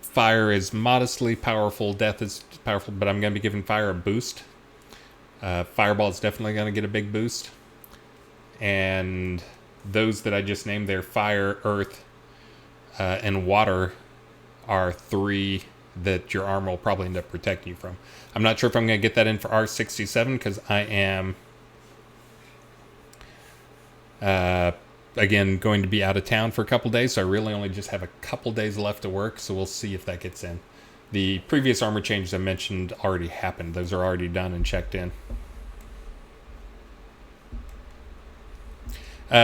Fire is modestly powerful. Death is powerful, but I'm going to be giving fire a boost. Fireball is definitely going to get a big boost. And those that I just named there, fire, earth, and water, are 3 that your armor will probably end up protecting you from. I'm not sure if I'm going to get that in for R67 because I am, again, going to be out of town for a couple days, so I really only just have a couple days left to work, so we'll see if that gets in. The previous armor changes I mentioned already happened. Those are already done and checked in.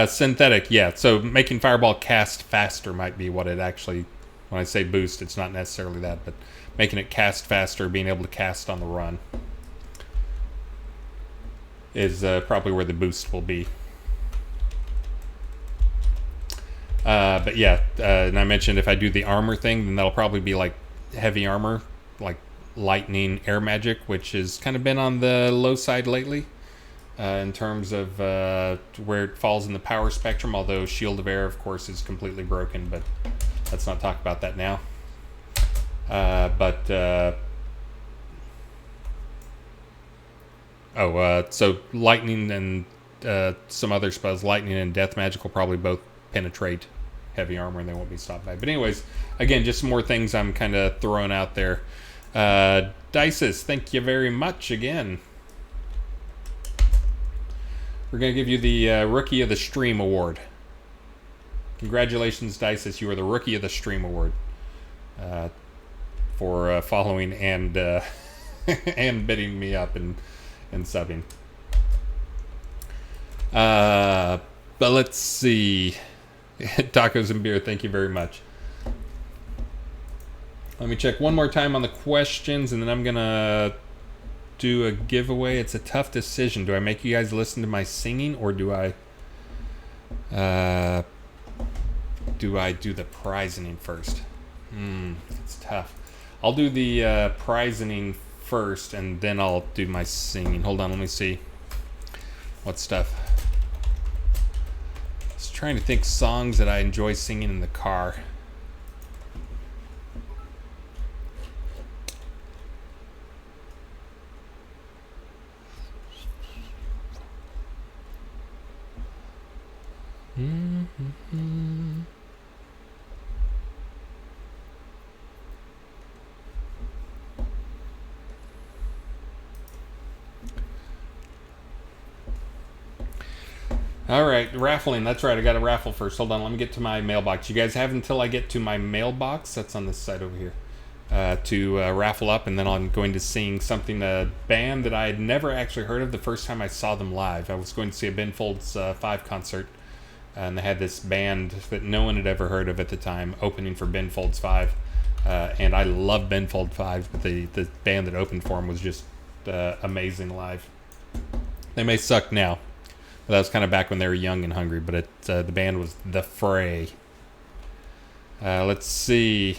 Synthetic, yeah. So making Fireball cast faster might be what it actually, when I say boost, it's not necessarily that, but making it cast faster, being able to cast on the run is probably where the boost will be. But yeah, and I mentioned if I do the armor thing, then that'll probably be like heavy armor, like lightning air magic, which has kind of been on the low side lately. In terms of where it falls in the power spectrum, although Shield of Air, of course, is completely broken, but let's not talk about that now. So lightning and some other spells, lightning and death magic, will probably both penetrate heavy armor and they won't be stopped by. But anyways, again, just some more things I'm kind of throwing out there. Dices, thank you very much again. We're going to give you the Rookie of the Stream Award. Congratulations, Dices. You are the Rookie of the Stream Award for following and and bidding me up and subbing. But let's see. Tacos and beer, thank you very much. Let me check one more time on the questions, and then I'm going to do a giveaway. It's a tough decision. Do I make you guys listen to my singing, or do I do the prizing first? It's tough. I'll do the prizing first, and then I'll do my singing. Hold on, let me see what stuff. I was trying to think songs that I enjoy singing in the car. All right, raffling. That's right. I got a raffle first. Hold on. Let me get to my mailbox. You guys have until I get to my mailbox. That's on this side over here. To raffle up, and then I'm going to sing something, a band that I had never actually heard of the first time I saw them live. I was going to see a Ben Folds 5 concert, and they had this band that no one had ever heard of at the time opening for Ben Folds 5. And I love Ben Folds 5, but the band that opened for him was just amazing live. They may suck now. That was kind of back when they were young and hungry, but the band was The Fray. Let's see.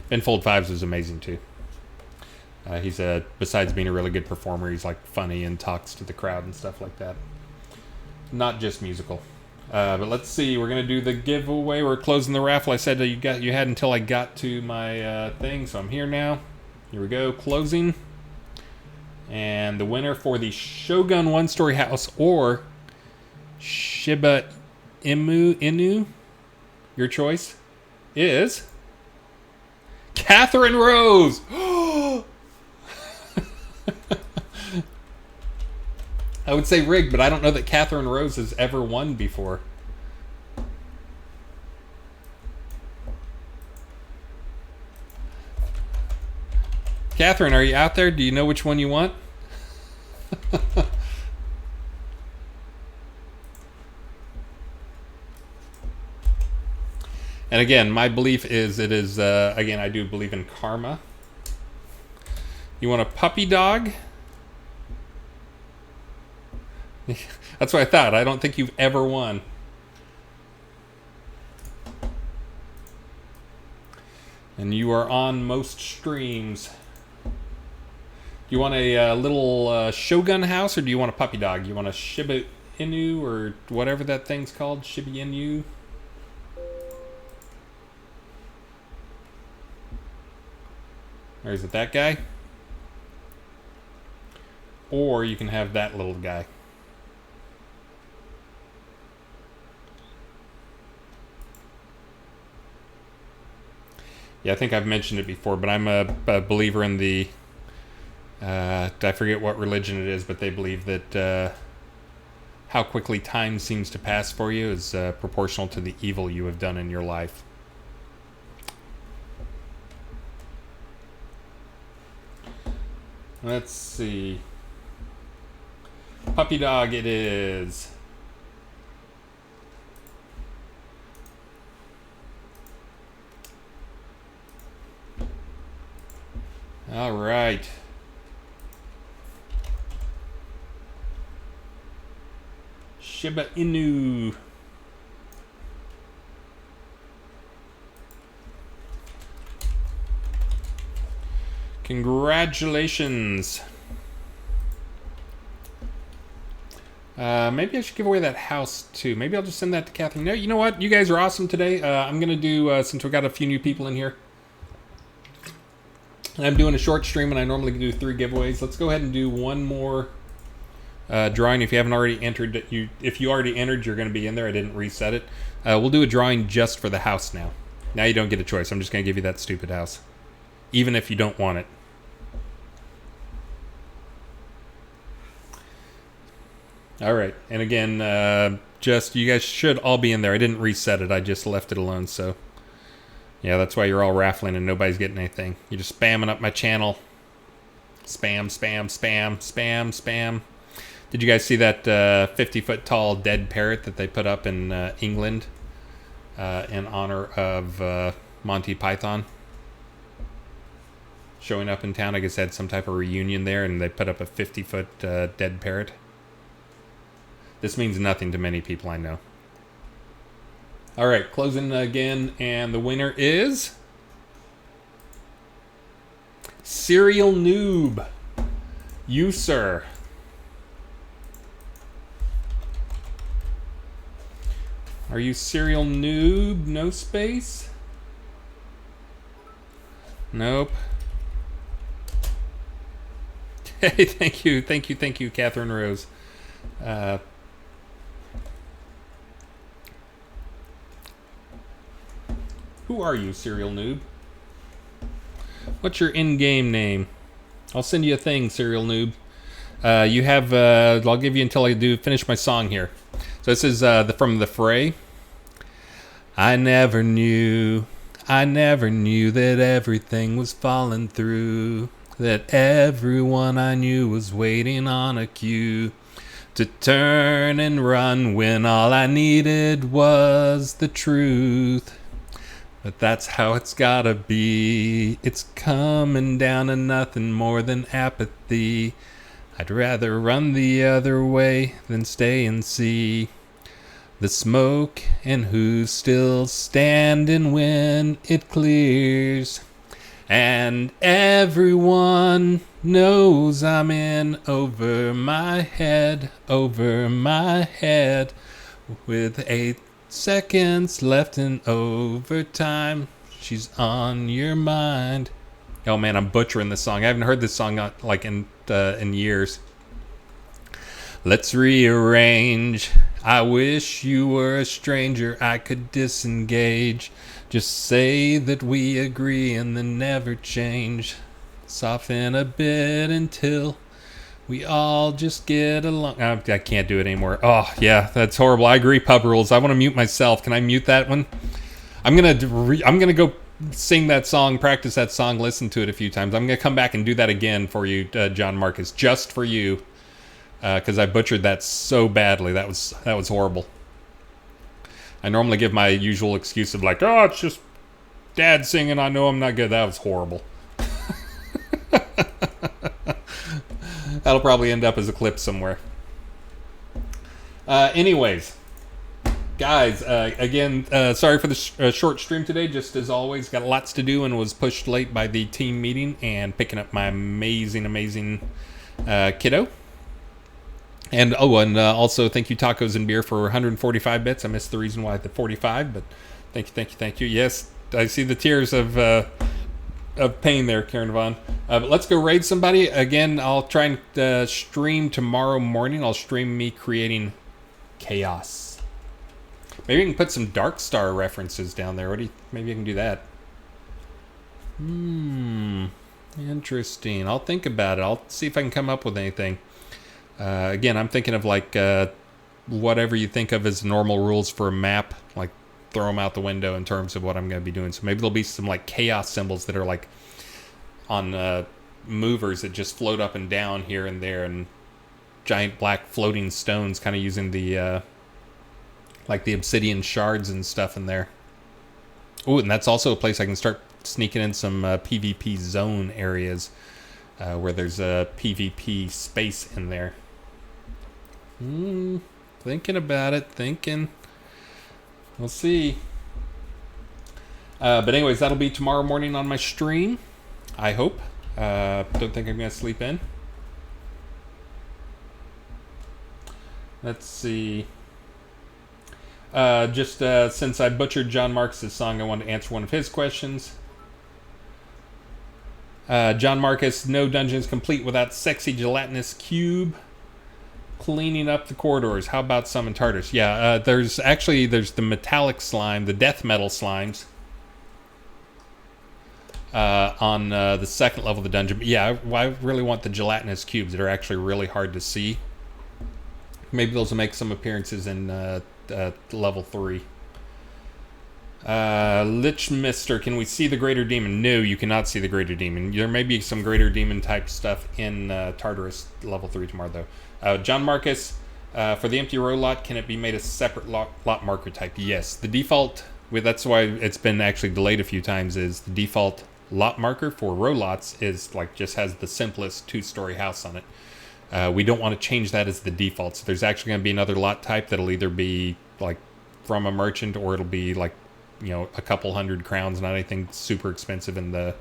Ben Folds 5 was amazing too. He's besides being a really good performer, he's like funny and talks to the crowd and stuff like that. Not just musical. But let's see. We're gonna do the giveaway. We're closing the raffle. I said that you had until I got to my thing, so I'm here now. Here we go. Closing. And the winner for the Shogun one-story house or Shiba Inu, your choice, is Catherine Rose. I would say rigged, but I don't know that Catherine Rose has ever won before. Catherine, are you out there? Do you know which one you want? And again, my belief is again, I do believe in karma. You want a puppy dog? That's what I thought. I don't think you've ever won. And you are on most streams. Do you want a little Shogun house, or do you want a puppy dog? You want a Shiba Inu, or whatever that thing's called? Shiba Inu? Or is it that guy? Or you can have that little guy. Yeah, I think I've mentioned it before, but I'm a believer in the... I forget what religion it is, but they believe that how quickly time seems to pass for you is proportional to the evil you have done in your life. Let's see. Puppy dog it is. All right. Shiba Inu. Congratulations. Maybe I should give away that house too. Maybe I'll just send that to Catherine. No, you know what? You guys are awesome today. I'm going to do, since we got a few new people in here, and I'm doing a short stream and I normally do 3 giveaways. Let's go ahead and do one more drawing. If you haven't already entered, if you already entered, you're going to be in there. I didn't reset it. We'll do a drawing just for the house now. Now you don't get a choice. I'm just going to give you that stupid house, even if you don't want it. All right, and again, just you guys should all be in there. I didn't reset it. I just left it alone. So yeah, that's why you're all raffling and nobody's getting anything. You're just spamming up my channel. Spam, spam, spam, spam, spam. Did you guys see that 50-foot tall dead parrot that they put up in England in honor of Monty Python? Showing up in town, I guess they had some type of reunion there, and they put up a 50-foot dead parrot. This means nothing to many people I know. All right, closing again, and the winner is Serial Noob. You, sir. Are you Serial Noob? No space? Nope. Hey, thank you, Catherine Rose. Who are you, Serial Noob? What's your in-game name? I'll send you a thing, Serial Noob. You have, I'll give you until I finish my song here. So this is from The Fray. I never knew that everything was falling through, that everyone I knew was waiting on a cue to turn and run when all I needed was the truth. But that's how it's gotta be. It's coming down to nothing more than apathy. I'd rather run the other way than stay and see the smoke and who's still standing when it clears. And everyone knows I'm in over my head, with 8 seconds left in overtime. She's on your mind. Oh man, I'm butchering this song. I haven't heard this song like in years. Let's rearrange. I wish you were a stranger I could disengage. Just say that we agree and then never change. Soften a bit until We all just get along. I can't do it anymore. Oh, yeah, that's horrible. I agree, Pub Rules. I want to mute myself. Can I mute that one? I'm gonna go sing that song, practice that song, listen to it a few times. I'm gonna come back and do that again for you, John Marcus, just for you, because I butchered that so badly. That was horrible. I normally give my usual excuse of like, oh, it's just Dad singing. I know I'm not good. That was horrible. That'll probably end up as a clip somewhere. Anyways, guys, again, sorry for the short stream today. Just as always, got lots to do and was pushed late by the team meeting and picking up my amazing kiddo. And also thank you, Tacos and Beer, for 145 bits. I missed the reason why the 45, but thank you. Yes, I see the tears of pain there, Karen Vaughn. But let's go raid somebody. Again, I'll try and stream tomorrow morning. I'll stream me creating chaos. Maybe we can put some Dark Star references down there. Maybe I can do that. Interesting. I'll think about it. I'll see if I can come up with anything. Again, I'm thinking of like whatever you think of as normal rules for a map, like throw them out the window in terms of what I'm going to be doing. So maybe there'll be some like chaos symbols that are like on movers that just float up and down here and there, and giant black floating stones, kind of using the like the obsidian shards and stuff in there. Ooh, and that's also a place I can start sneaking in some PvP zone areas where there's a PvP space in there. Thinking about it, We'll see. But anyways, that'll be tomorrow morning on my stream, I hope. Don't think I'm going to sleep in. Let's see. Since I butchered John Marcus's song, I wanted to answer one of his questions. John Marcus, no dungeons complete without sexy gelatinous cube cleaning up the corridors. How about some in Tartarus? Yeah, there's the metallic slime, the death metal slimes on the second level of the dungeon. But yeah, I really want the gelatinous cubes that are actually really hard to see. Maybe those will make some appearances in level 3. Lich Mister, can we see the Greater Demon? No, you cannot see the Greater Demon. There may be some Greater Demon type stuff in Tartarus level 3 tomorrow, though. John Marcus, for the empty row lot, can it be made a separate lot marker type? Yes. The default, that's why it's been actually delayed a few times, is the default lot marker for row lots is like just has the simplest 2-story house on it. We don't want to change that as the default. So there's actually going to be another lot type that'll either be like from a merchant, or it'll be like, a couple hundred crowns, not anything super expensive in the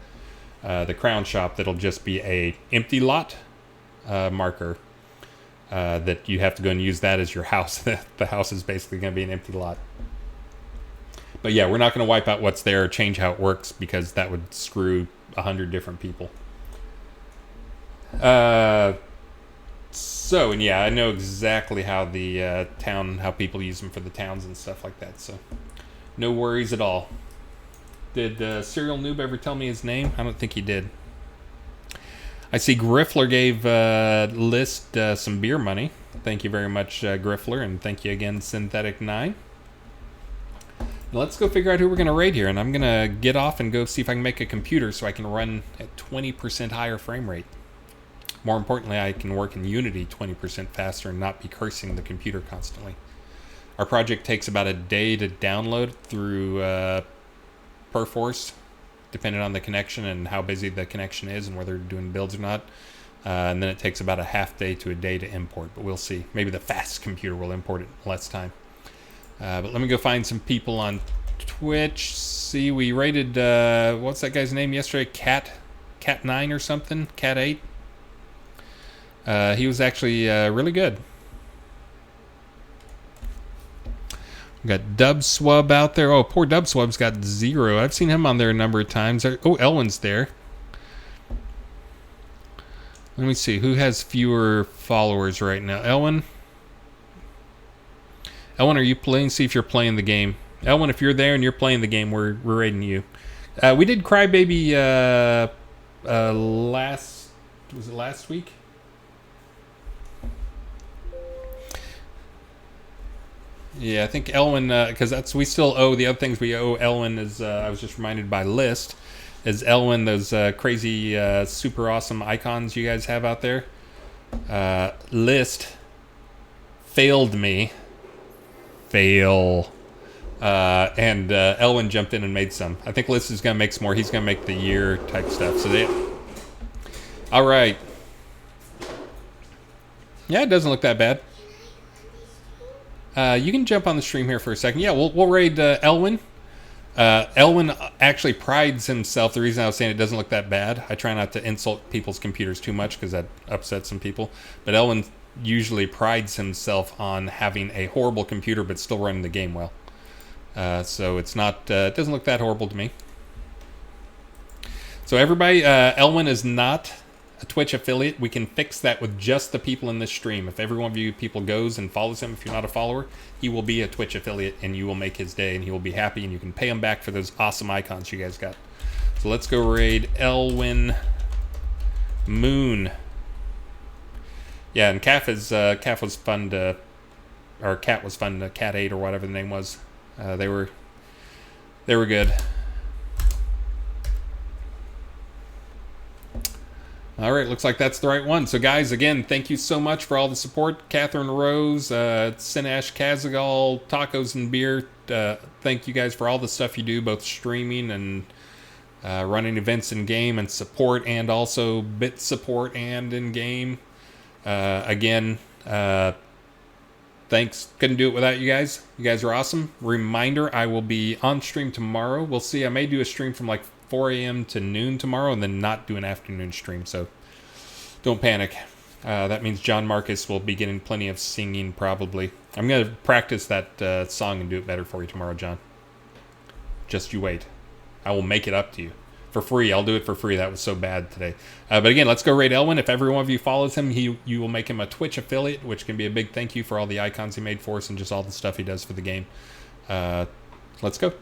crown shop. That'll just be a empty lot marker that you have to go and use that as your house. The house is basically going to be an empty lot. But yeah, we're not going to wipe out what's there or change how it works, because that would screw 100 different people. So, and yeah, I know exactly how the how people use them for the towns and stuff like that, so no worries at all. Did Serial Noob ever tell me his name? I don't think he did. I see Griffler gave List some beer money. Thank you very much, Griffler, and thank you again, Synthetic 9. Now let's go figure out who we're going to raid here, and I'm going to get off and go see if I can make a computer so I can run at 20% higher frame rate. More importantly, I can work in Unity 20% faster and not be cursing the computer constantly. Our project takes about a day to download through Perforce, depending on the connection and how busy the connection is and whether they're doing builds or not. And then it takes about a half day to a day to import, but we'll see. Maybe the fast computer will import it in less time. But let me go find some people on Twitch. See, we rated, what's that guy's name yesterday? Cat 9 or something? Cat 8? He was actually really good. We got Dub Swub out there. Oh, poor Dub Swub's got 0. I've seen him on there a number of times. Oh, Elwin's there. Let me see. Who has fewer followers right now? Elwin? Elwin, are you playing? See if you're playing the game. Elwin, if you're there and you're playing the game, we're raiding you. We did Crybaby was it last week? Yeah, I think Elwin, because we still owe the other things we owe Elwin is I was just reminded by List, is Elwin those crazy super awesome icons you guys have out there. List failed me, fail, and Elwin jumped in and made some. I think List is gonna make some more. He's gonna make the year type stuff. So all right. Yeah, it doesn't look that bad. You can jump on the stream here for a second. Yeah, we'll raid Elwin. Elwin actually prides himself. The reason I was saying it doesn't look that bad, I try not to insult people's computers too much because that upsets some people. But Elwin usually prides himself on having a horrible computer but still running the game well. So it's not. It doesn't look that horrible to me. So everybody, Elwin is not a Twitch affiliate. We can fix that with just the people in this stream. If every one of you people goes and follows him, if you're not a follower, he will be a Twitch affiliate and you will make his day and he will be happy and you can pay him back for those awesome icons you guys got. So let's go raid Elwin Moon. Yeah, and Calf was fun to, or Cat was fun to, Cat 8 or whatever the name was. They were good. All right, looks like that's the right one. So, guys, again, thank you so much for all the support. Catherine Rose, Sinesh Kazagal, Tacos and Beer. Thank you guys for all the stuff you do, both streaming and running events in game and support, and also bit support and in game. Again, thanks. Couldn't do it without you guys. You guys are awesome. Reminder: I will be on stream tomorrow. We'll see. I may do a stream from like 4 a.m. to noon tomorrow and then not do an afternoon stream, so don't panic. That means John Marcus will be getting plenty of singing probably. I'm going to practice that song and do it better for you tomorrow, John. Just you wait. I will make it up to you. For free. I'll do it for free. That was so bad today. But again, let's go raid Elwin. If every one of you follows him, you will make him a Twitch affiliate, which can be a big thank you for all the icons he made for us and just all the stuff he does for the game. Let's go.